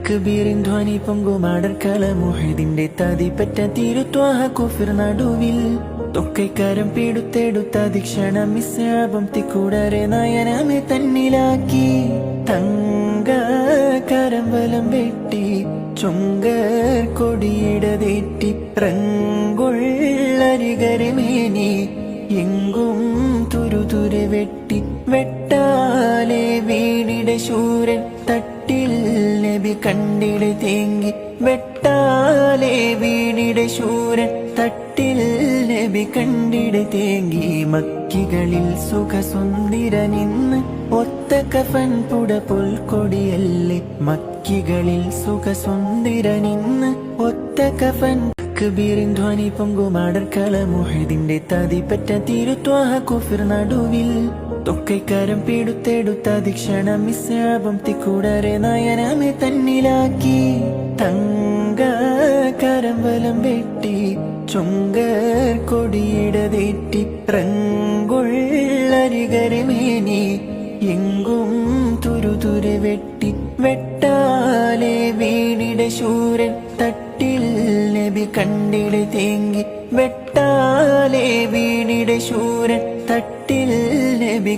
തക്ബീറിൻ ധ്വനി പൊങ്കുമാടർക്കല മുഹദിന്റെ തതിപ്പറ്റ തിരുത്വാഹ കുഫിർ നടുവിൽ തൊക്കൈക്കാരം പീടുത്തെടുത്ത ദീക്ഷണം മിസ്സാപം തിക്കൂടരെ നയനമെ തന്നിലാക്കി തങ്ക കരമ്പലം വെട്ടി ചൊങ്കർ കൊടിയിടതേറ്റി റങ്കൊള്ളരികരമേനി എങ്കും തുരുതുരെ വെട്ടി വെട്ടാലെ വീണിടെ ശൂരൻ തട്ടിൽ നബി കണ്ടിടെ തേങ്ങി വെട്ടാലെ വീണിടെ ശൂരൻ തട്ടിൽ നബി കണ്ടിടെ തേങ്ങി മക്കികളിൽ സുഖസുന്ദരനിന്ന് ഒത്ത കഫൻ പുട പുൽക്കൊടിയല്ലേ മക്കികളിൽ സുഖസുന്ദരനിന്ന് ഒത്ത കഫൻ തക്ബീറിൻ ധ്വനി പൊങ്കുമാടർക്കല മുഹദിന്റെ തതിപ്പറ്റ തിരുത്വാഹ കുഫിർ നടുവിൽ തൊക്കൈക്കാരം പീടുത്തെടുത്ത ദീക്ഷണം മിസ്സാപം തിക്കൂടരെ നയനമെ തന്നിലാക്കി തങ്ക കരമ്പലം വെട്ടി ചൊങ്കർ കൊടിയിടതേറ്റി റങ്കൊള്ളരികരമേനി എങ്കും തുരുതുരെ വെട്ടി വെട്ടാലെ വീണിടെ ശൂരൻ തട്ടിൽ നബി കണ്ടിടെ തേങ്ങി വെട്ടാലെ വീണിടെ ശൂരൻ തട്ടിൽ നബി